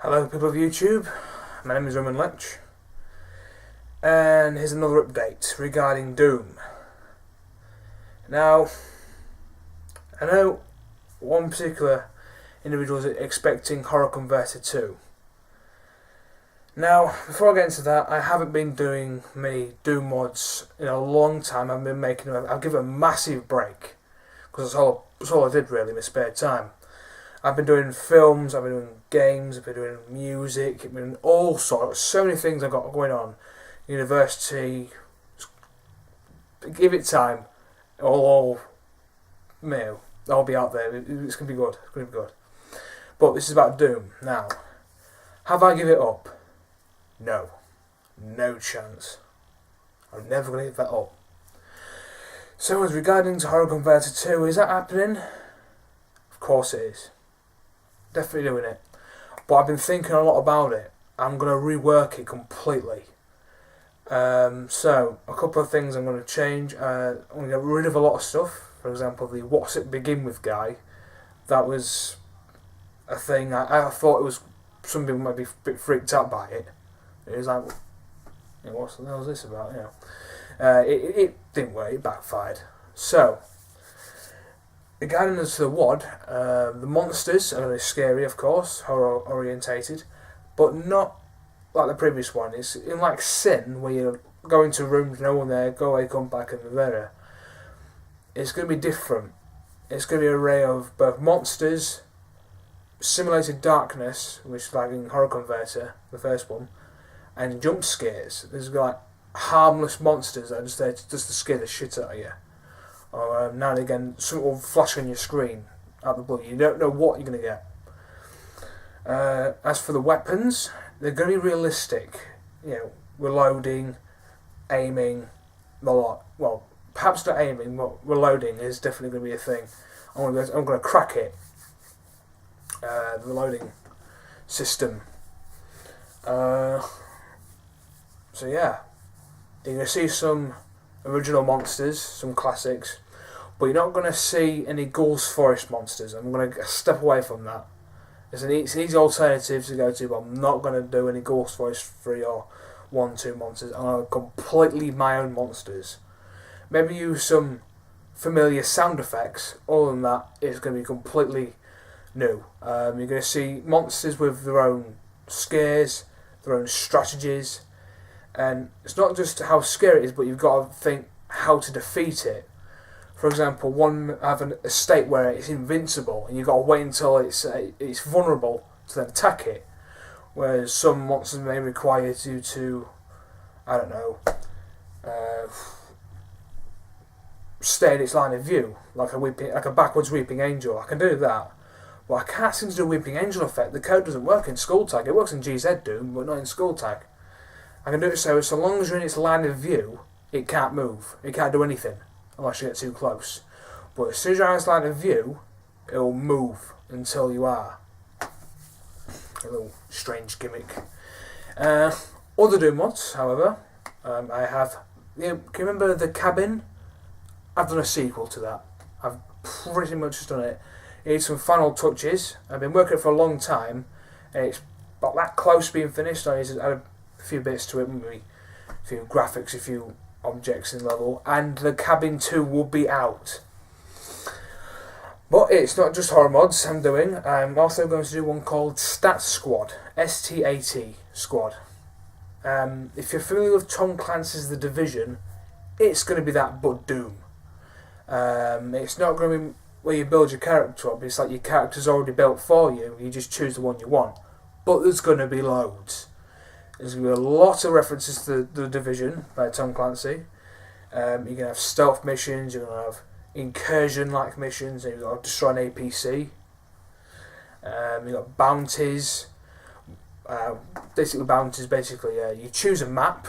Hello people of YouTube, my name is Roman Lech, and here's another update regarding Doom. Now, I know one particular individual is expecting Horror Converter 2. Now, before I get into that, I haven't been doing many Doom mods in a long time. I've given a massive break, because that's all I did really in my spare time. I've been doing films, I've been doing games, I've been doing music, I've been doing all sorts, so many things I've got going on. University, give it time, I'll be out there, it's going to be good, But this is about Doom. Now, have I give it up? No. No chance. I'm never going to give that up. So as regarding to Horror Converter 2, is that happening? Of course it is. Definitely doing it. But I've been thinking a lot about it. I'm going to rework it completely. So, a couple of things I'm going to change. I'm going to get rid of a lot of stuff. For example, the What's It Begin With guy. That was a thing. I thought it was... Some people might be a bit freaked out by it. It was like... what the hell is this about? It didn't work. It backfired. So... Regarding us to the WAD, the monsters are very scary, of course, horror orientated, but not like the previous one. It's in like Sin, where you go into rooms, no one there, go away, come back, and there. It's going to be different. It's going to be an array of both monsters, simulated darkness, which is like in Horror Converter, the first one, and jump scares. There's like harmless monsters that are just there just to scare the shit out of you. Or now and again, something will flash on your screen out of the blue. You don't know what you're going to get. As for the weapons, they're going to be realistic. Reloading, aiming, the lot. Well, perhaps not aiming, but reloading is definitely going to be a thing. I'm going to crack it. The reloading system. So yeah, you're going to see some original monsters, some classics, but you're not going to see any Ghouls Forest monsters. I'm going to step away from that. It's an easy alternative to go to, but I'm not going to do any Ghouls Forest 3 or 1, 2 monsters. I'm going to completely my own monsters. Maybe use some familiar sound effects. Other than that, it's going to be completely new. You're going to see monsters with their own scares, their own strategies. And it's not just how scary it is, but you've got to think how to defeat it. For example, one have a state where it's invincible, and you've got to wait until it's vulnerable to then attack it. Whereas some monsters may require you to, I don't know, stay in its line of view, like a backwards weeping angel. I can do that, but I can't seem to do a weeping angel effect. The code doesn't work in Skulltag. It works in GZ Doom, but not in Skulltag. I can do it so long as you're in its line of view, it can't move. It can't do anything unless you get too close. But as soon as you're in its line of view, it will move until you are. A little strange gimmick. Other Doom mods, however, I have... can you remember The Cabin? I've done a sequel to that. I've pretty much done it. It needs some final touches. I've been working for a long time, and it's about that close to being finished. I added a few bits to it, maybe a few graphics, a few objects in level, and The Cabin 2 will be out. But it's not just horror mods I'm doing. I'm also going to do one called Stat Squad, STAT Squad. If you're familiar with Tom Clancy's The Division, it's going to be that, but Doom. It's not going to be where you build your character up. It's like your character's already built for you. You just choose the one you want. But there's going to be loads. There's going to be a lot of references to The Division by Tom Clancy. You're going to have stealth missions, you're going to have incursion-like missions, and you've got to destroy an APC. You've got bounties. Basically, you choose a map,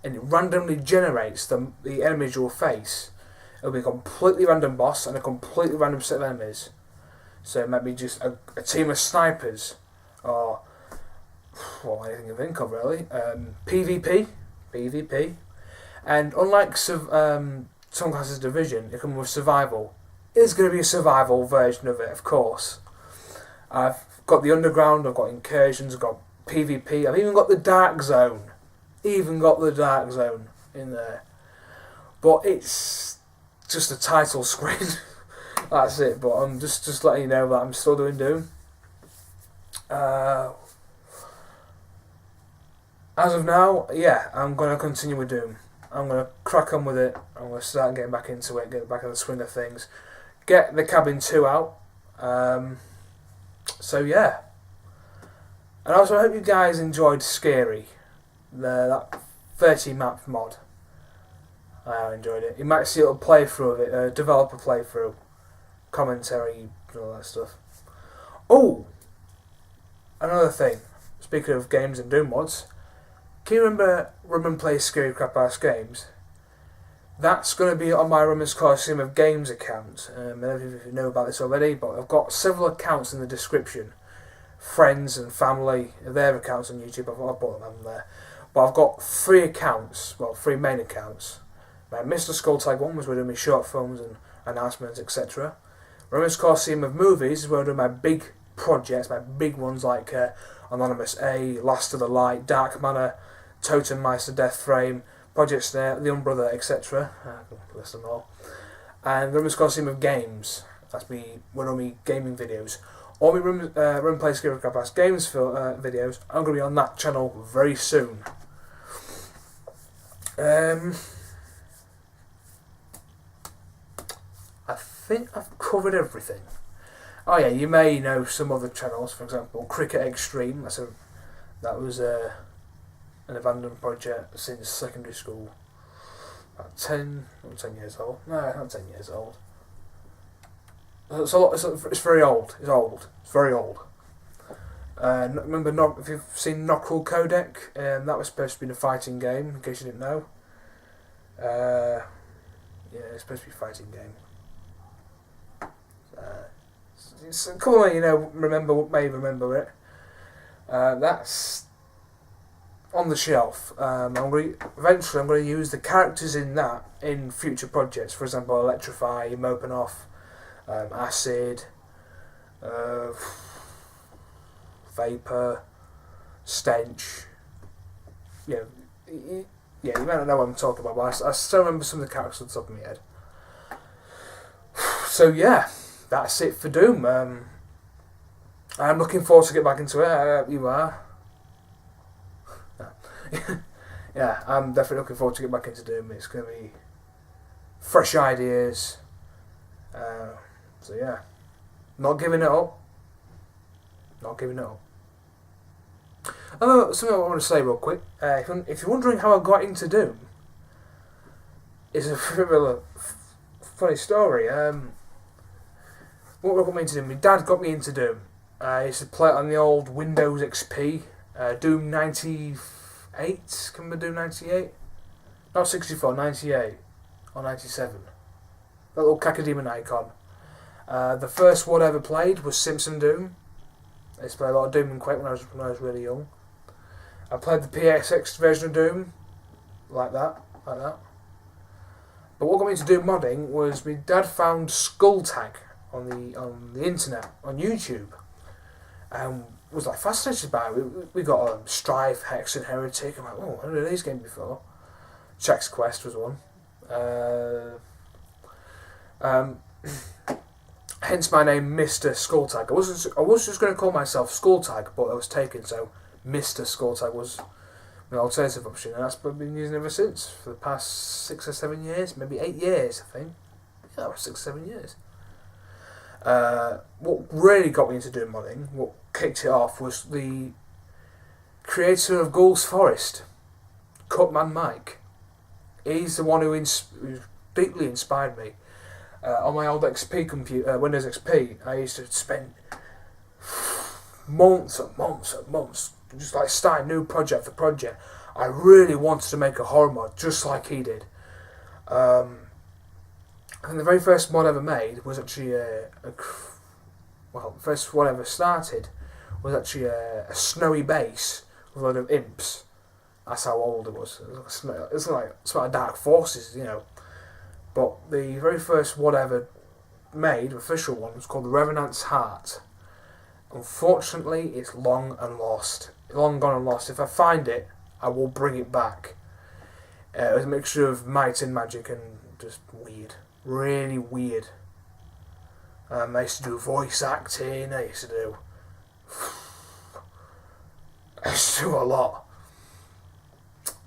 and it randomly generates the enemies you'll face. It'll be a completely random boss and a completely random set of enemies. So it might be just a team of snipers, or... well, anything you think of really. PvP, and unlike Tom Clancy's Division, it comes with survival. It's going to be a survival version of it, of course. I've got the underground, I've got incursions, I've got PvP, I've even got the dark zone. Even got the dark zone in there. But it's just a title screen. That's it, but I'm just letting you know that I'm still doing Doom. As of now, yeah, I'm going to continue with Doom. I'm going to crack on with it. I'm going to start getting back into it, get back in the swing of things. Get the Cabin 2 out. So yeah. And also I hope you guys enjoyed Scary, that 30 map mod. I enjoyed it. You might see a little playthrough of it, a developer playthrough, commentary, and all that stuff. Oh! Another thing, speaking of games and Doom mods, can you remember Rum and Play Scary Crap Ass Games? That's going to be on my MrSkulltag of Games account. I don't know if you know about this already, but I've got several accounts in the description. Friends and family, their accounts on YouTube, I've brought them there. But I've got 3 accounts, well, 3 main accounts. My MrSkulltag one was where I do my short films and announcements, etc. MrSkulltag of Movies is where I do my big projects, my big ones like Anonymous A, Last of the Light, Dark Manor, Totem Meister, Death Frame, Project Snare, The Umbrella, etc. I can list them all. And MrSkulltag of Games, that's me, one of my gaming videos. All my Run Play Scary Crap Ass Games videos, I'm going to be on that channel very soon. I think I've covered everything. Oh yeah, you may know some other channels, for example, Cricket Extreme. That was an abandoned project since secondary school. About 10 years old. No, not 10 years old. It's a lot. It's very old. It's old. It's very old. Remember, if you've seen Knuckle Codec, that was supposed to be a fighting game. In case you didn't know. Yeah, it's supposed to be a fighting game. It's a couple of may remember it. That's on the shelf. Eventually I'm going to use the characters in that in future projects. For example, Electrify, Moping Off, Acid, Vapor, Stench. You might not know what I'm talking about, but I still remember some of the characters on the top of my head. So yeah, that's it for Doom. I'm looking forward to get back into it. You are. Yeah, I'm definitely looking forward to get back into Doom. It's going to be fresh ideas. So yeah, not giving it up. Not giving it up. Something I want to say real quick. If you're wondering how I got into Doom, it's a really funny story. What got me into Doom? My dad got me into Doom. I used to play it on the old Windows XP. Doom 98. Can we Doom 98? Not 64, 98. Or 97. That little cacodemon icon. The first one I ever played was Simpson Doom. I used to play a lot of Doom and Quake when I was really young. I played the PSX version of Doom. Like that. But what got me into Doom modding was my dad found Skulltag on the internet, on YouTube, and was like fascinated by it. We got Strife, Hex, and Heretic. I'm like, oh, I've heard of these games before. Chex Quest was one. Hence my name, MrSkulltag. I was just going to call myself Skulltag, but I was taken, so MrSkulltag was my alternative option, and that's what I've been using ever since for the past 6 or 7 years, maybe 8 years, I think. Yeah, that was 6 or 7 years. What really got me into Doom modding, what kicked it off, was the creator of Ghoul's Forest, Cutman Mike. He's the one who deeply inspired me. On my old XP computer, Windows XP, I used to spend months and months just like starting new project after project. I really wanted to make a horror mod just like he did. And the very first mod I ever made was actually the first one I ever started was actually a snowy base with a load of imps. That's how old it was. It's like Dark Forces, But the very first one I ever made, official one, was called the Revenant's Heart. Unfortunately, it's long and lost. Long gone and lost. If I find it, I will bring it back. It was a mixture of might and magic and just weird. Really weird. I used to do voice acting. I used to do a lot.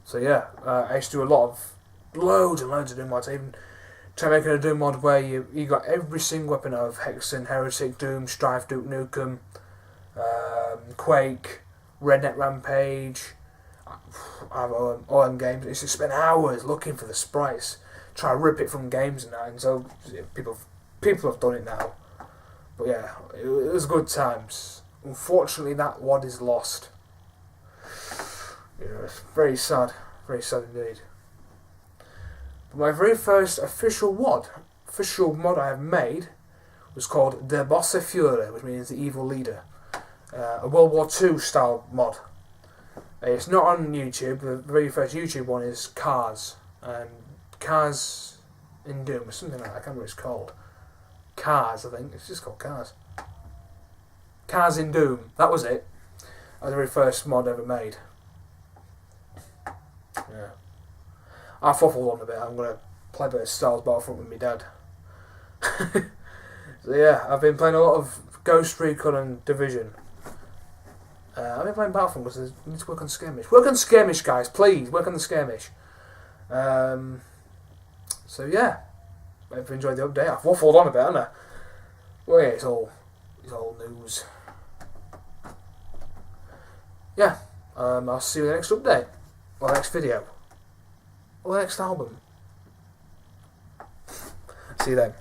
So yeah, I used to do loads and loads of Doom mods. I even tried making a Doom mod where you got every single weapon of Hexen, Heretic, Doom, Strife, Duke Nukem, Quake, Redneck Rampage. I have all them games. I used to spend hours looking for the sprites, try to rip it from games and that. And so people have done it now. But yeah, it was good times. Unfortunately, that WAD is lost. Yeah, it's very sad indeed. But my very first official mod I have made was called Der Bosse Führer, which means the evil leader. A World War II style mod. It's not on YouTube. The very first YouTube one is Cars. Cars in Doom, or something like that. I can't remember what it's called. Cars, I think. It's just called Cars. Cars in Doom. That was it. That was the very first mod ever made. Yeah. I've waffled on a bit. I'm going to play a bit of Star Wars Battlefront with my dad. So yeah, I've been playing a lot of Ghost Recon and Division. I've been playing Battlefront because I need to work on skirmish. Work on skirmish, guys, please. Work on the skirmish. So yeah, I hope you enjoyed the update. I've waffled on a bit, haven't I? Well, yeah, it's all news. Yeah, I'll see you in the next update, or the next video, or the next album. See you then.